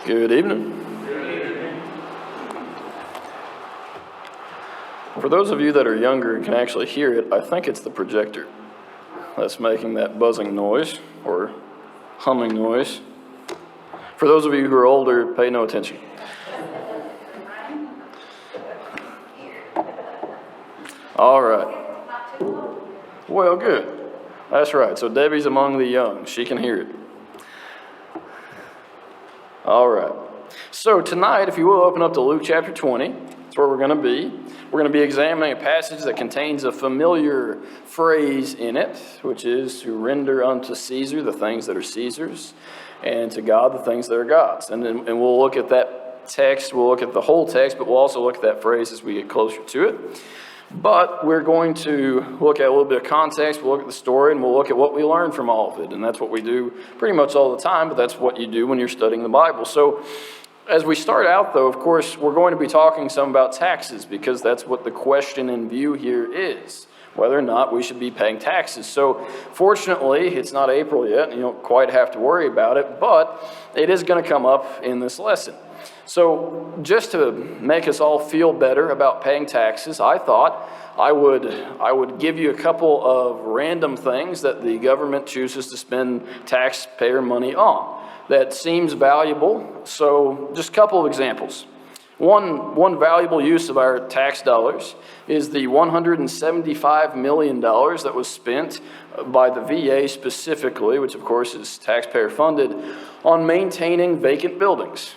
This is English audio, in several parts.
Good evening. For those of you that are younger and can actually hear it, I think it's the projector that's making that buzzing noise or humming noise. For those of you who are older, pay no attention. All right. Well, good. That's right. So Debbie's among the young. She can hear it. All right. So tonight, if you will, open up to Luke chapter 20. That's where we're going to be. We're going to be examining a passage that contains a familiar phrase in it, which is to render unto Caesar the things that are Caesar's, and to God the things that are God's. And we'll look at that text. We'll look at the whole text, but we'll also look at that phrase as we get closer to it. But we're going to look at a little bit of context, we'll look at the story, and we'll look at what we learn from all of it. And that's what we do pretty much all the time, but that's what you do when you're studying the Bible. So as we start out, though, of course, we're going to be talking some about taxes, because that's what the question in view here is, whether or not we should be paying taxes. So fortunately, it's not April yet, and you don't quite have to worry about it, but it is going to come up in this lesson. So just to make us all feel better about paying taxes, I thought I would give you a couple of random things that the government chooses to spend taxpayer money on that seems valuable. So just a couple of examples. One valuable use of our tax dollars is the $175 million that was spent by the VA specifically, which of course is taxpayer funded, on maintaining vacant buildings.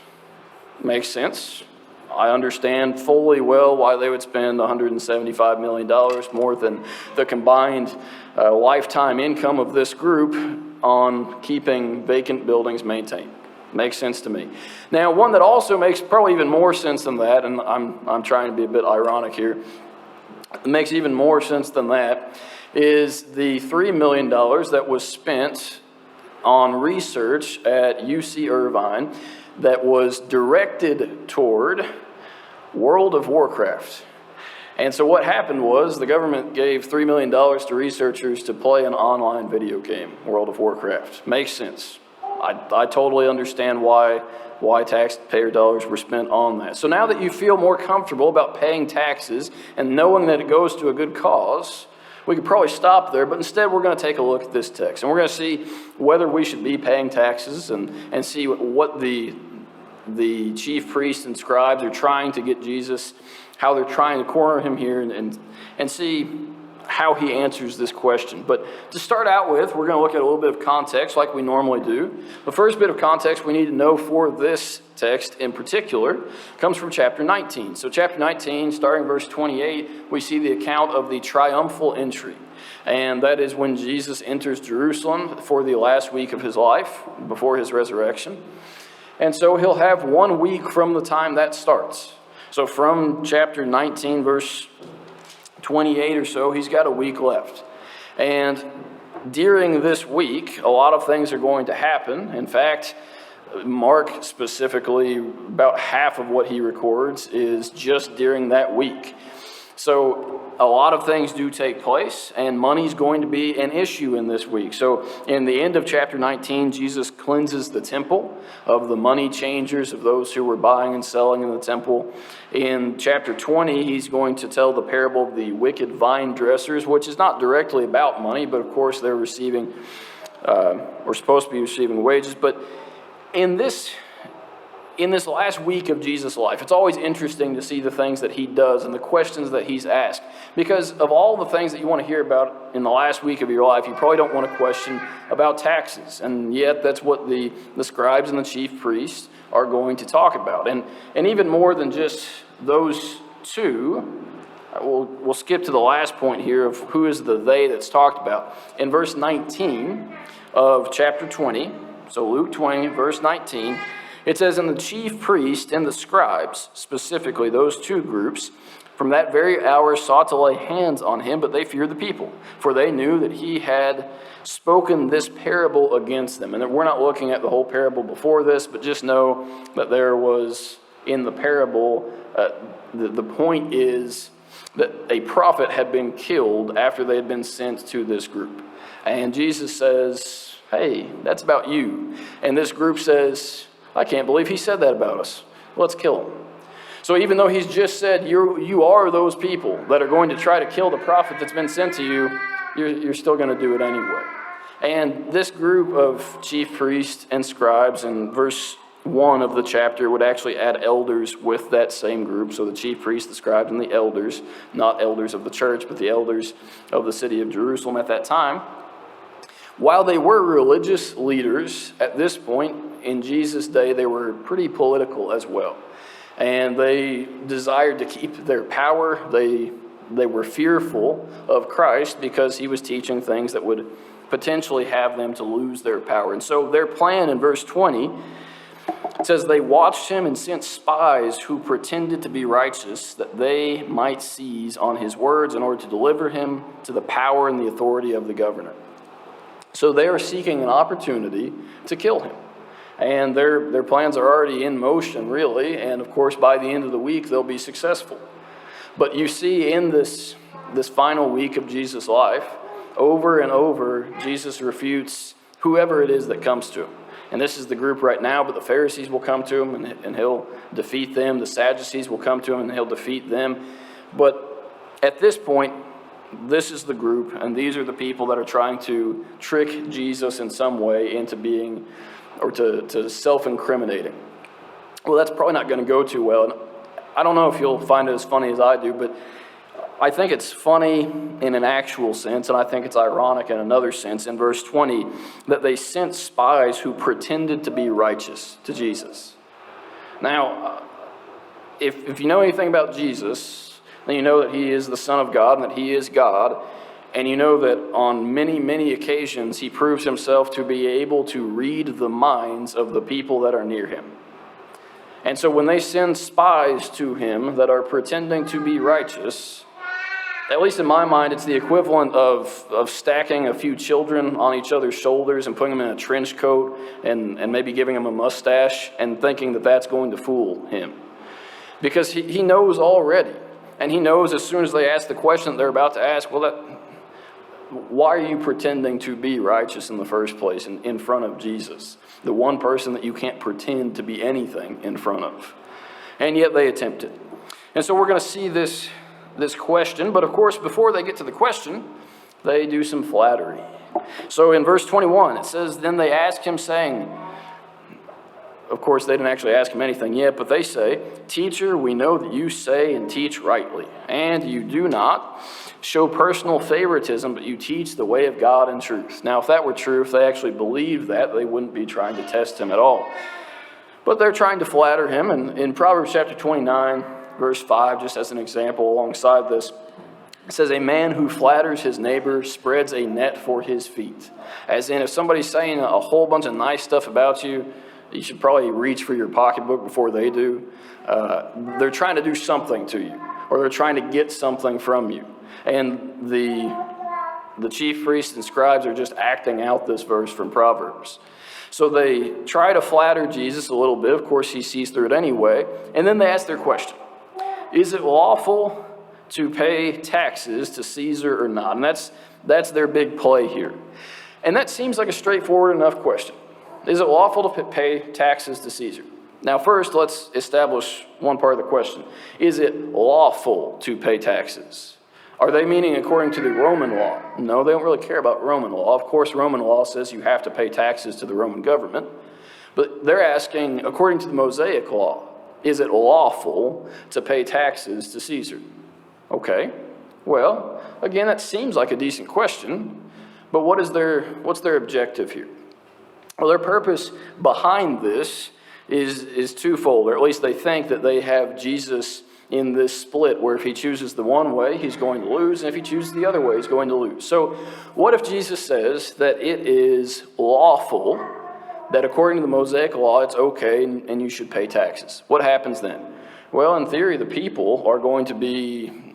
Makes sense. I understand fully well why they would spend $175 million, more than the combined lifetime income of this group on keeping vacant buildings maintained. Makes sense to me. Now, one that also makes probably even more sense than that, and I'm trying to be a bit ironic here, it makes even more sense than that, is the $3 million that was spent on research at UC Irvine that was directed toward World of Warcraft. And so what happened was the government gave $3 million to researchers to play an online video game, World of Warcraft. Makes sense. I totally understand why taxpayer dollars were spent on that. So now that you feel more comfortable about paying taxes and knowing that it goes to a good cause, we could probably stop there, but instead we're going to take a look at this text. And we're going to see whether we should be paying taxes and see what the chief priests and scribes are trying to get Jesus, how they're trying to corner him here, and see how he answers this question. But to start out with, we're going to look at a little bit of context like we normally do. The first bit of context we need to know for this text in particular comes from chapter 19. So chapter 19, starting verse 28, we see the account of the triumphal entry. And that is when Jesus enters Jerusalem for the last week of his life, before his resurrection. And so he'll have 1 week from the time that starts. So from chapter 19, verse 28 or so, he's got a week left. And during this week, a lot of things are going to happen. In fact, Mark specifically, about half of what he records is just during that week. So a lot of things do take place, and money's going to be an issue in this week. So in the end of chapter 19, Jesus cleanses the temple of the money changers, of those who were buying and selling in the temple. In chapter 20, he's going to tell the parable of the wicked vine dressers, which is not directly about money, but of course they're receiving, or supposed to be receiving wages. But in this last week of Jesus' life, it's always interesting to see the things that he does and the questions that he's asked. Because of all the things that you want to hear about in the last week of your life, you probably don't want to question about taxes. And yet that's what the scribes and the chief priests are going to talk about. And even more than just those two, we'll skip to the last point here of who is the they that's talked about. In verse 19 of chapter 20, so Luke 20, verse 19, it says, "And the chief priest and the scribes," specifically those two groups, "from that very hour sought to lay hands on him, but they feared the people, for they knew that he had spoken this parable against them." And we're not looking at the whole parable before this, but just know that there was, in the parable, the point is that a prophet had been killed after they had been sent to this group. And Jesus says, "Hey, that's about you." And this group says, I can't believe he said that about us. Let's kill him. So even though he's just said you are those people that are going to try to kill the prophet that's been sent to you, you're still going to do it anyway. And this group of chief priests and scribes in verse 1 of the chapter would actually add elders with that same group. So the chief priests, the scribes, and the elders, not elders of the church, but the elders of the city of Jerusalem at that time. While they were religious leaders at this point in Jesus' day, they were pretty political as well. And they desired to keep their power. They were fearful of Christ because he was teaching things that would potentially have them to lose their power. And so their plan in verse 20, it says, they watched him and sent spies who pretended to be righteous that they might seize on his words in order to deliver him to the power and the authority of the governor. So they are seeking an opportunity to kill him. And their plans are already in motion, really. And of course, by the end of the week, they'll be successful. But you see in this final week of Jesus' life, over and over, Jesus refutes whoever it is that comes to him. And this is the group right now, but the Pharisees will come to him and he'll defeat them. The Sadducees will come to him and he'll defeat them. But at this point, this is the group, and these are the people that are trying to trick Jesus in some way into being, or to self-incriminating. Well, that's probably not going to go too well. And I don't know if you'll find it as funny as I do, but I think it's funny in an actual sense, and I think it's ironic in another sense in verse 20 that they sent spies who pretended to be righteous to Jesus. Now, if you know anything about Jesus, then you know that he is the Son of God and that he is God, and you know that on many, many occasions he proves himself to be able to read the minds of the people that are near him. And so when they send spies to him that are pretending to be righteous, at least in my mind, it's the equivalent of stacking a few children on each other's shoulders and putting them in a trench coat and maybe giving them a mustache and thinking that that's going to fool him. Because he knows already. And he knows as soon as they ask the question that they're about to ask, why are you pretending to be righteous in the first place in front of Jesus? The one person that you can't pretend to be anything in front of. And yet they attempt it. And so we're going to see this question, but of course, before they get to the question, they do some flattery. So in verse 21, it says, then they asked him, saying, of course, they didn't actually ask him anything yet, but they say, Teacher, we know that you say and teach rightly, and you do not show personal favoritism, but you teach the way of God in truth. Now, if that were true, if they actually believed that, they wouldn't be trying to test him at all. But they're trying to flatter him, and in Proverbs chapter 29, verse 5, just as an example alongside this, it says, a man who flatters his neighbor spreads a net for his feet. As in, if somebody's saying a whole bunch of nice stuff about you, you should probably reach for your pocketbook before they do. They're trying to do something to you, or they're trying to get something from you. And the chief priests and scribes are just acting out this verse from Proverbs. So they try to flatter Jesus a little bit. Of course, he sees through it anyway. And then they ask their question. Is it lawful to pay taxes to Caesar or not? And that's their big play here. And that seems like a straightforward enough question. Is it lawful to pay taxes to Caesar? Now, first, let's establish one part of the question. Is it lawful to pay taxes? Are they meaning according to the Roman law? No, they don't really care about Roman law. Of course, Roman law says you have to pay taxes to the Roman government. But they're asking, according to the Mosaic law, is it lawful to pay taxes to Caesar? Okay. Well, again, that seems like a decent question. But what's their objective here? Well, their purpose behind this is twofold, or at least they think that they have Jesus in this split where if he chooses the one way, he's going to lose, and if he chooses the other way, he's going to lose. So what if Jesus says that it is lawful, that according to the Mosaic law, it's okay and you should pay taxes? What happens then? Well, in theory, the people are going to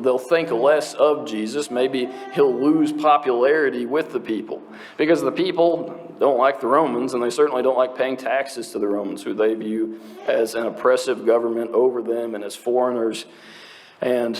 they'll think less of Jesus. Maybe he'll lose popularity with the people because the people don't like the Romans, and they certainly don't like paying taxes to the Romans, who they view as an oppressive government over them and as foreigners. And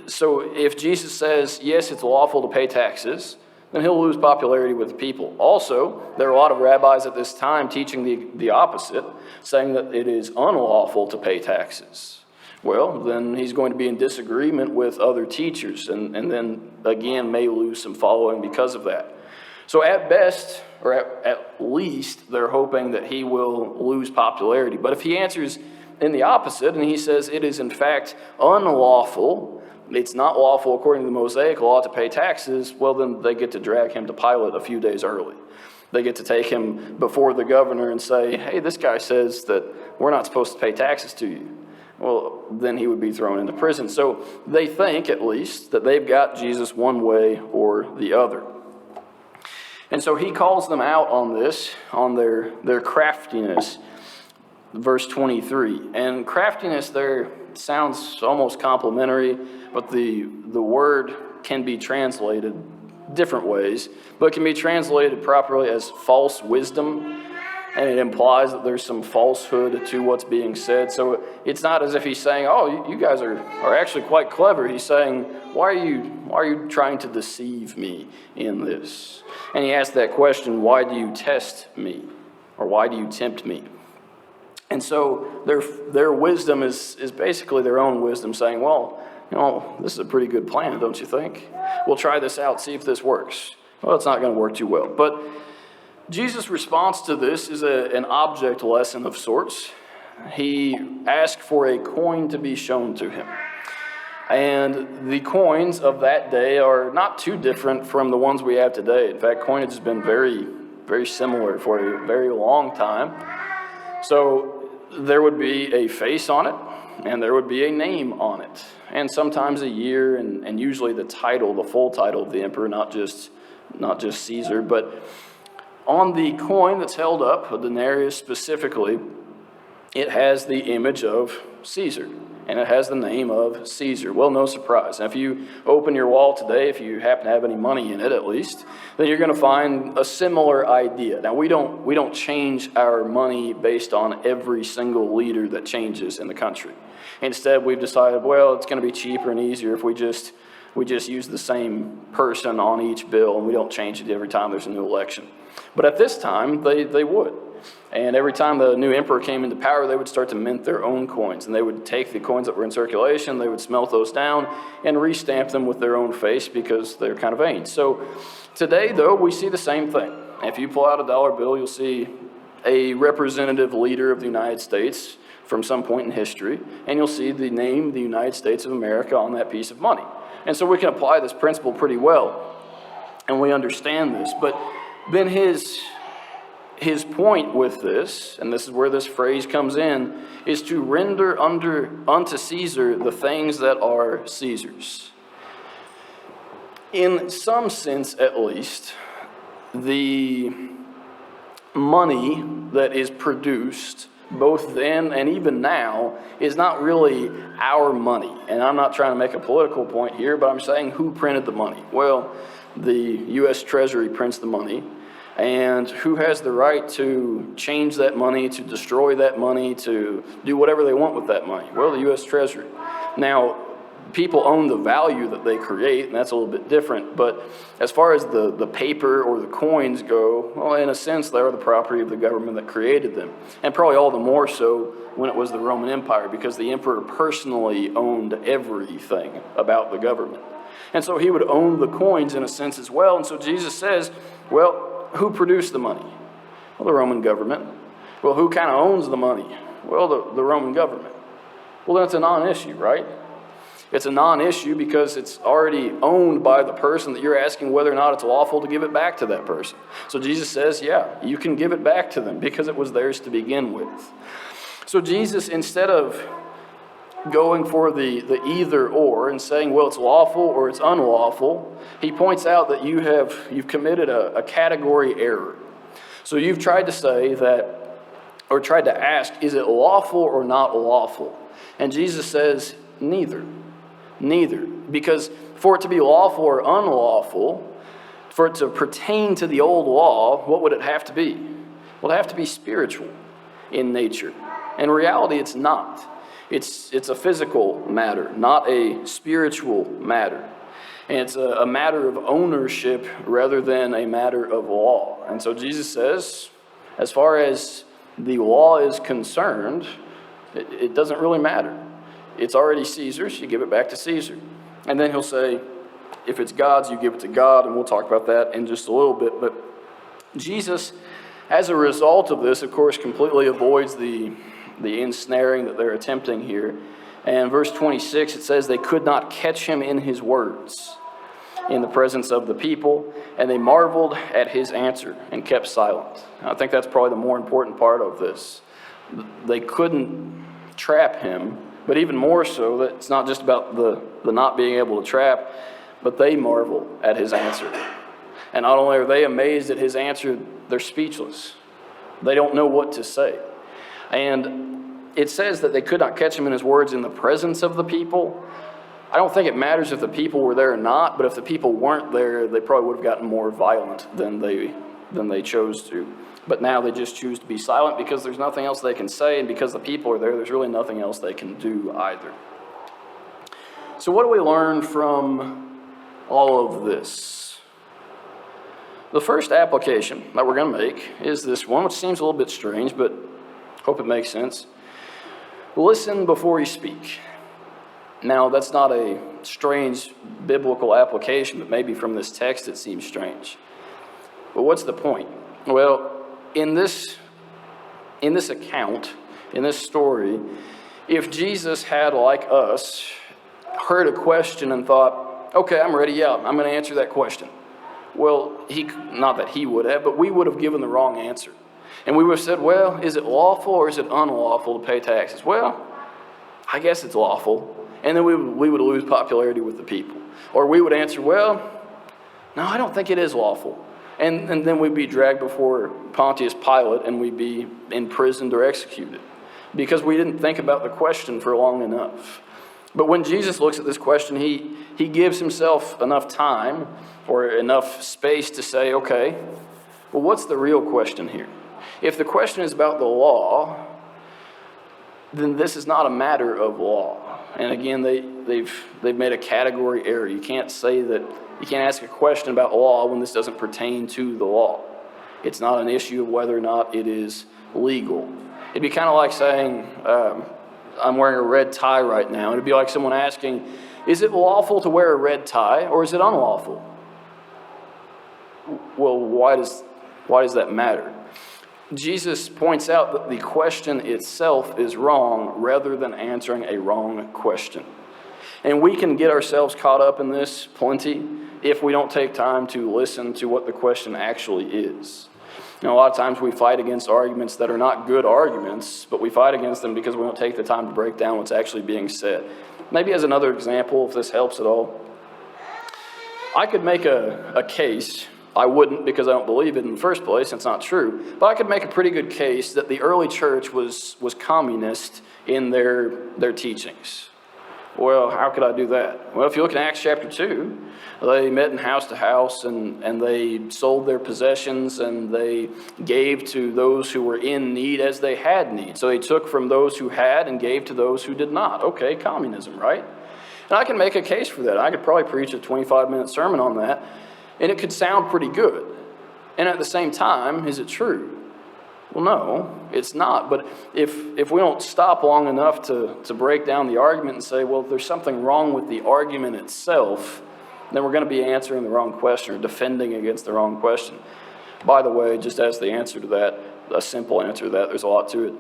so if Jesus says, yes, it's lawful to pay taxes then he'll lose popularity with the people. Also, there are a lot of rabbis at this time teaching the opposite, saying that it is unlawful to pay taxes. Well, then he's going to be in disagreement with other teachers, and then again may lose some following because of that. So at best, or at least, they're hoping that he will lose popularity. But if he answers in the opposite, and he says it is in fact unlawful, it's not lawful according to the Mosaic law to pay taxes, well, then they get to drag him to Pilate a few days early. They get to take him before the governor and say, hey, this guy says that we're not supposed to pay taxes to you. Well, then he would be thrown into prison. So they think, at least, that they've got Jesus one way or the other. And so he calls them out on this, on their craftiness. Verse 23. And craftiness there sounds almost complimentary, but the word can be translated different ways, but it can be translated properly as false wisdom, and it implies that there's some falsehood to what's being said. So it's not as if he's saying, oh, you guys are actually quite clever. He's saying, why are you trying to deceive me in this? And he asks that question, why do you test me? Or why do you tempt me? And so their wisdom is basically their own wisdom, saying, well, this is a pretty good plan, don't you think? We'll try this out, see if this works. Well, it's not going to work too well. But Jesus' response to this is an object lesson of sorts. He asked for a coin to be shown to him. And the coins of that day are not too different from the ones we have today. In fact, coinage has been very, very similar for a very long time. So there would be a face on it, and there would be a name on it, and sometimes a year, and usually the title, the full title of the emperor, not just Caesar. But on the coin that's held up, a denarius specifically, it has the image of Caesar, and it has the name of Caesar. Well, no surprise. And if you open your wallet today, if you happen to have any money in it at least, then you're going to find a similar idea. Now, we don't change our money based on every single leader that changes in the country. Instead, we've decided, well, it's going to be cheaper and easier if we just use the same person on each bill, and we don't change it every time there's a new election. But at this time, they would. And every time the new emperor came into power, they would start to mint their own coins. And they would take the coins that were in circulation, they would smelt those down, and restamp them with their own face because they're kind of vain. So today, though, we see the same thing. If you pull out a dollar bill, you'll see a representative leader of the United States from some point in history, and you'll see the name, the United States of America, on that piece of money. And so we can apply this principle pretty well, and we understand this. But then his point with this, and this is where this phrase comes in, is to render unto Caesar the things that are Caesar's. In some sense, at least, the money that is produced both then and even now is not really our money. And I'm not trying to make a political point here, but I'm saying who printed the money? Well, the U.S. Treasury prints the money. And who has the right to change that money, to destroy that money, to do whatever they want with that money? Well, the U.S. Treasury. Now, people own the value that they create, and that's a little bit different. But as far as the paper or the coins go, well, in a sense, they are the property of the government that created them. And probably all the more so when it was the Roman Empire, because the emperor personally owned everything about the government. And so he would own the coins in a sense as well. And so Jesus says, well, who produced the money? Well, the Roman government. Well, who kind of owns the money? Well, the Roman government. Well, then it's a non-issue, right? It's a non-issue because it's already owned by the person that you're asking whether or not it's lawful to give it back to that person. So Jesus says, yeah, you can give it back to them because it was theirs to begin with. So Jesus, instead of going for the either or and saying, well, it's lawful or it's unlawful, he points out that you've committed a category error. So you've tried to say that, or tried to ask, is it lawful or not lawful? And Jesus says, neither. Neither. Because for it to be lawful or unlawful, for it to pertain to the old law, what would it have to be? Well, it'd have to be spiritual in nature. In reality, it's not. It's a physical matter, not a spiritual matter. And it's a matter of ownership rather than a matter of law. And so Jesus says, as far as the law is concerned, it doesn't really matter. It's already Caesar's, you give it back to Caesar. And then he'll say, if it's God's, you give it to God, and we'll talk about that in just a little bit. But Jesus, as a result of this, of course, completely avoids the ensnaring that they're attempting here. And verse 26, it says, they could not catch him in his words in the presence of the people, and they marveled at his answer and kept silent. I think that's probably the more important part of this. They couldn't trap him, but even more so, that it's not just about the not being able to trap, but they marvel at his answer. And not only are they amazed at his answer, they're speechless. They don't know what to say. And it says that they could not catch him in his words in the presence of the people. I don't think it matters if the people were there or not, but if the people weren't there, they probably would have gotten more violent than they chose to. But now they just choose to be silent because there's nothing else they can say, and because the people are there, there's really nothing else they can do either. So what do we learn from all of this? The first application that we're going to make is this one, which seems a little bit strange, but hope it makes sense. Listen before you speak. Now, that's not a strange biblical application, but maybe from this text it seems strange. But what's the point? Well, in this account, in this story, if Jesus had, like us, heard a question and thought, okay, I'm ready, yeah, I'm going to answer that question. Well, not that he would have, but we would have given the wrong answer. And we would have said, well, is it lawful or is it unlawful to pay taxes? Well, I guess it's lawful. And then we would lose popularity with the people. Or we would answer, well, no, I don't think it is lawful. And then we'd be dragged before Pontius Pilate and we'd be imprisoned or executed because we didn't think about the question for long enough. But when Jesus looks at this question, he gives himself enough time or enough space to say, okay, well, what's the real question here? If the question is about the law, then this is not a matter of law. And again, they've made a category error. You can't say that, you can't ask a question about law when this doesn't pertain to the law. It's not an issue of whether or not it is legal. It'd be kind of like saying, I'm wearing a red tie right now. It'd be like someone asking, is it lawful to wear a red tie or is it unlawful? Well, why does that matter? Jesus points out that the question itself is wrong rather than answering a wrong question. And we can get ourselves caught up in this plenty if we don't take time to listen to what the question actually is. You know, a lot of times we fight against arguments that are not good arguments, but we fight against them because we don't take the time to break down what's actually being said. Maybe as another example, if this helps at all, I could make a case. I wouldn't because I don't believe it in the first place. It's not true. But I could make a pretty good case that the early church was communist in their teachings. Well, how could I do that? Well, if you look in Acts chapter 2, they met in house to house and they sold their possessions and they gave to those who were in need as they had need. So they took from those who had and gave to those who did not. Okay, communism, right? And I can make a case for that. I could probably preach a 25-minute sermon on that. And it could sound pretty good. And at the same time, is it true? Well, no, it's not. But if we don't stop long enough to break down the argument and say, well, there's something wrong with the argument itself, then we're going to be answering the wrong question or defending against the wrong question. By the way, just as the answer to that, a simple answer to that, there's a lot to it.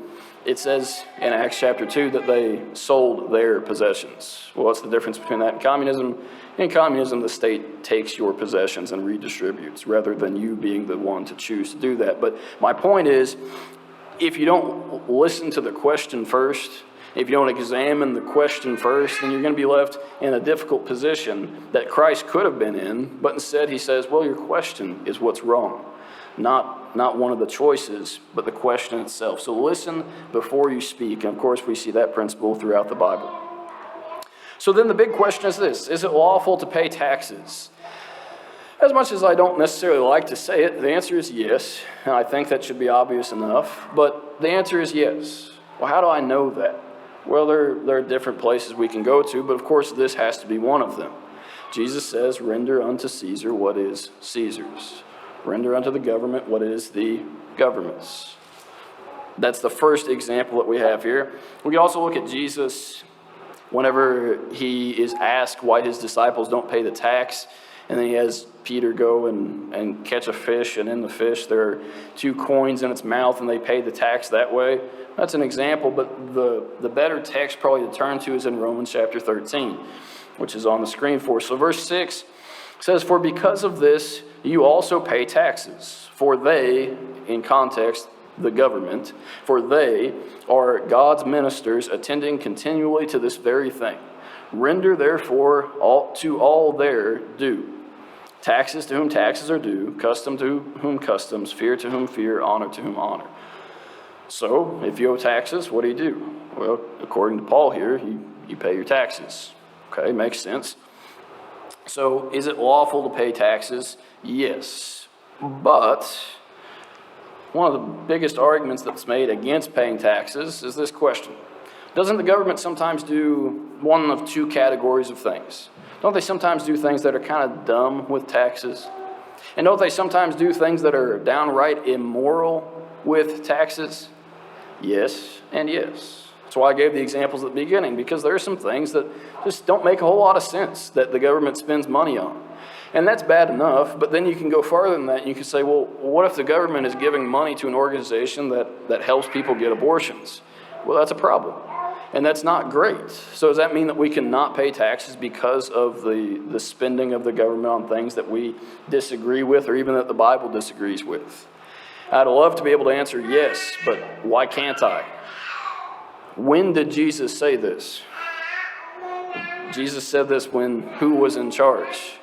It says in Acts chapter 2 that they sold their possessions. Well, what's the difference between that and communism? In communism, the state takes your possessions and redistributes rather than you being the one to choose to do that. But my point is, if you don't listen to the question first, if you don't examine the question first, then you're going to be left in a difficult position that Christ could have been in, but instead he says, well, your question is what's wrong. Not one of the choices, but the question itself. So listen before you speak. And of course, we see that principle throughout the Bible. So then the big question is this: is it lawful to pay taxes? As much as I don't necessarily like to say it, the answer is yes. And I think that should be obvious enough. But the answer is yes. Well, how do I know that? Well, there are different places we can go to, but of course this has to be one of them. Jesus says, render unto Caesar what is Caesar's. Render unto the government what is the government's. That's the first example that we have here. We can also look at Jesus whenever he is asked why his disciples don't pay the tax, and then he has Peter go and catch a fish, and in the fish there are 2 coins in its mouth, and they pay the tax that way. That's an example, but the better text probably to turn to is in Romans chapter 13, which is on the screen for us. So verse 6 says, "For because of this you also pay taxes, for they," in context, the government, "for they are God's ministers, attending continually to this very thing. Render therefore to all their due. Taxes to whom taxes are due, custom to whom customs, fear to whom fear, honor to whom honor." So, if you owe taxes, what do? Well, according to Paul here, you pay your taxes. Okay, makes sense. So, is it lawful to pay taxes? Yes. But one of the biggest arguments that's made against paying taxes is this question. Doesn't the government sometimes do one of 2 categories of things? Don't they sometimes do things that are kind of dumb with taxes? And don't they sometimes do things that are downright immoral with taxes? Yes and yes. That's why I gave the examples at the beginning, because there are some things that just don't make a whole lot of sense that the government spends money on. And that's bad enough, but then you can go farther than that, and you can say, well, what if the government is giving money to an organization that helps people get abortions? Well, that's a problem, and that's not great. So does that mean that we cannot pay taxes because of the spending of the government on things that we disagree with, or even that the Bible disagrees with? I'd love to be able to answer yes, but why can't I? When did Jesus say this? Jesus said this when who was in charge?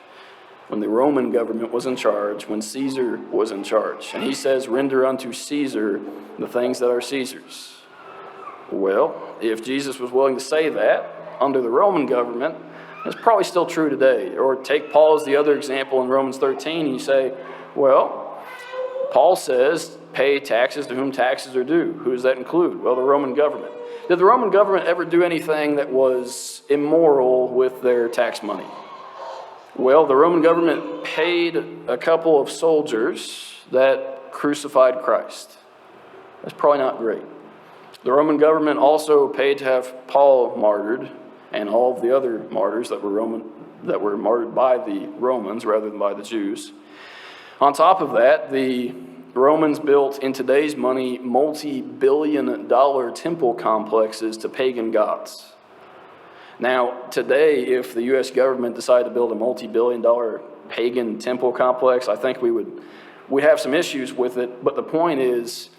When the Roman government was in charge, when Caesar was in charge. And he says, render unto Caesar the things that are Caesar's. Well, if Jesus was willing to say that under the Roman government, it's probably still true today. Or take Paul as the other example in Romans 13, and you say, well, Paul says, pay taxes to whom taxes are due. Who does that include? Well, the Roman government. Did the Roman government ever do anything that was immoral with their tax money? Well, the Roman government paid a couple of soldiers that crucified Christ. That's probably not great. The Roman government also paid to have Paul martyred, and all of the other martyrs that were martyred by the Romans rather than by the Jews. On top of that, the Romans built, in today's money, multi-billion-dollar temple complexes to pagan gods. Now, today, if the U.S. government decided to build a multi-billion-dollar pagan temple complex, I think we'd have some issues with it. But the point is,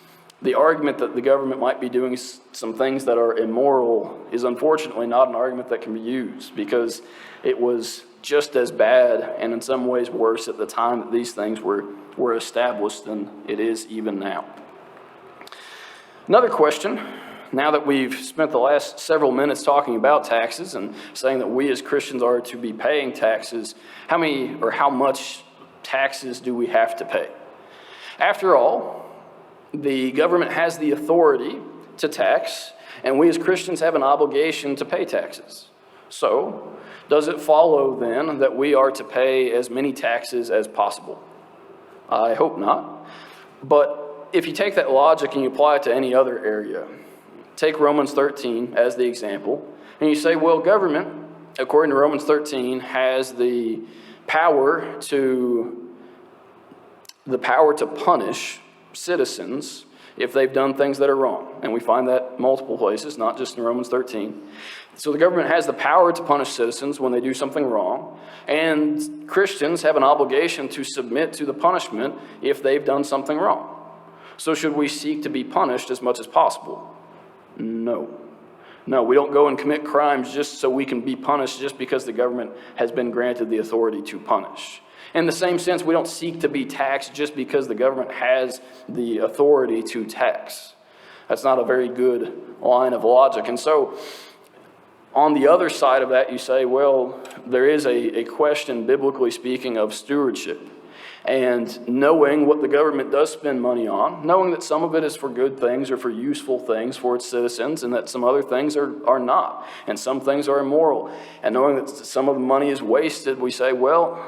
the argument that the government might be doing some things that are immoral is unfortunately not an argument that can be used, because it was just as bad and in some ways worse at the time that these things were established than it is even now. Another question, now that we've spent the last several minutes talking about taxes and saying that we as Christians are to be paying taxes, how many or how much taxes do we have to pay? After all, the government has the authority to tax, and we as Christians have an obligation to pay taxes. So, does it follow then that we are to pay as many taxes as possible? I hope not. But if you take that logic and you apply it to any other area, take Romans 13 as the example, and you say, well, government, according to Romans 13, has the power to punish citizens if they've done things that are wrong. And we find that multiple places, not just in Romans 13. So the government has the power to punish citizens when they do something wrong, and Christians have an obligation to submit to the punishment if they've done something wrong. So should we seek to be punished as much as possible? No. No, we don't go and commit crimes just so we can be punished just because the government has been granted the authority to punish. In the same sense, we don't seek to be taxed just because the government has the authority to tax. That's not a very good line of logic. And so, on the other side of that, you say, well, there is a question, biblically speaking, of stewardship. And knowing what the government does spend money on, knowing that some of it is for good things or for useful things for its citizens, and that some other things are not, and some things are immoral. And knowing that some of the money is wasted, we say, well,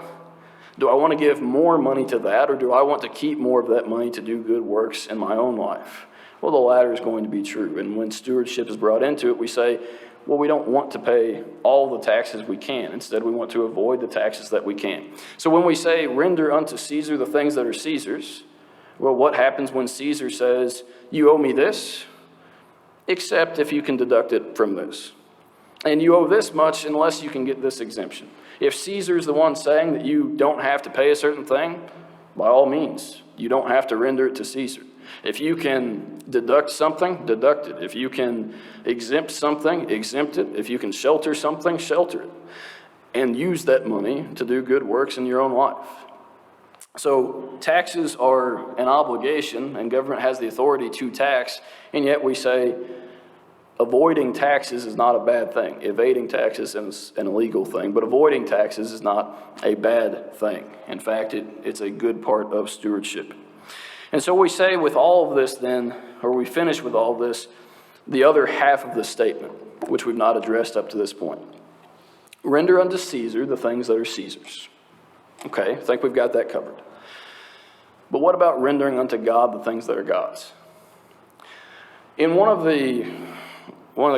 do I want to give more money to that, or do I want to keep more of that money to do good works in my own life? Well, the latter is going to be true. And when stewardship is brought into it, we say, well, we don't want to pay all the taxes we can. Instead, we want to avoid the taxes that we can. So when we say, render unto Caesar the things that are Caesar's, well, what happens when Caesar says, you owe me this, except if you can deduct it from this? And you owe this much unless you can get this exemption. If Caesar's the one saying that you don't have to pay a certain thing, by all means, you don't have to render it to Caesar. If you can deduct something, deduct it. If you can exempt something, exempt it. If you can shelter something, shelter it. And use that money to do good works in your own life. So taxes are an obligation, and government has the authority to tax, and yet we say avoiding taxes is not a bad thing. Evading taxes is an illegal thing, but avoiding taxes is not a bad thing. In fact, it's a good part of stewardship. And so we say with all of this then, or we finish with all of this, the other half of the statement, which we've not addressed up to this point. Render unto Caesar the things that are Caesar's. Okay, I think we've got that covered. But what about rendering unto God the things that are God's? In one of the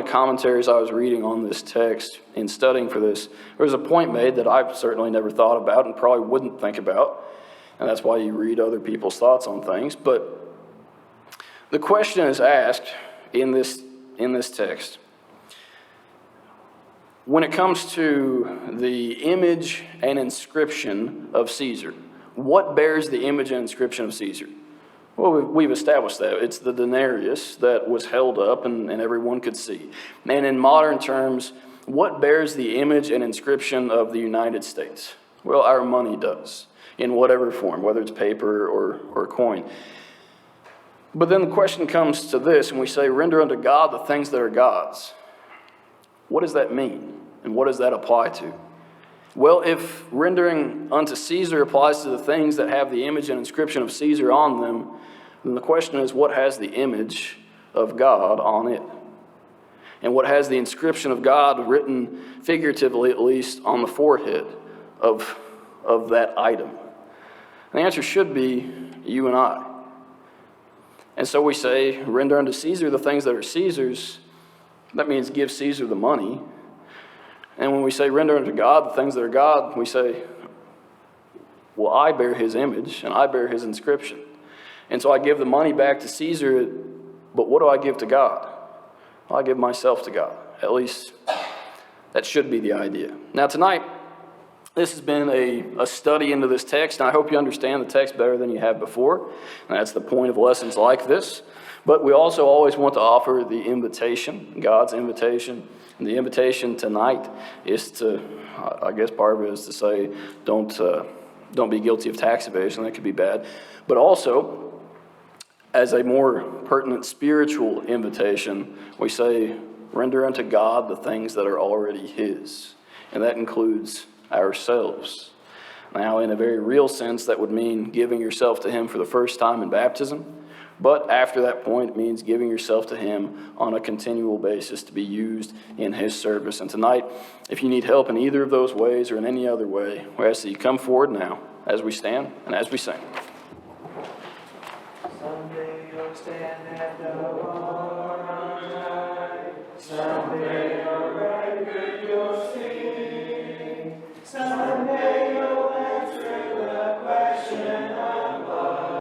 commentaries I was reading on this text in studying for this, there was a point made that I've certainly never thought about and probably wouldn't think about. And that's why you read other people's thoughts on things. But the question is asked in this text. When it comes to the image and inscription of Caesar, what bears the image and inscription of Caesar? Well, we've established that. It's the denarius that was held up and everyone could see. And in modern terms, what bears the image and inscription of the United States? Well, our money does, in whatever form, whether it's paper or coin. But then the question comes to this, and we say, render unto God the things that are God's. What does that mean? And what does that apply to? Well, if rendering unto Caesar applies to the things that have the image and inscription of Caesar on them, then the question is, what has the image of God on it? And what has the inscription of God written, figuratively at least, on the forehead of that item? And the answer should be you and I. And so we say, render unto Caesar the things that are Caesar's. That means give Caesar the money. And when we say render unto God the things that are God, we say, well, I bear his image and I bear his inscription. And so I give the money back to Caesar, but what do I give to God? Well, I give myself to God. At least that should be the idea. Now tonight, this has been a study into this text, and I hope you understand the text better than you have before. And that's the point of lessons like this. But we also always want to offer the invitation, God's invitation. And the invitation tonight is to, I guess part of it is to say, don't be guilty of tax evasion. That could be bad. But also, as a more pertinent spiritual invitation, we say, render unto God the things that are already his. And that includes ourselves. Now, in a very real sense, that would mean giving yourself to him for the first time in baptism. But after that point, it means giving yourself to him on a continual basis to be used in his service. And tonight, if you need help in either of those ways or in any other way, we ask that you come forward now as we stand and as we sing. Someday you'll stand at the bar on high. Someday your record you'll sing. Someday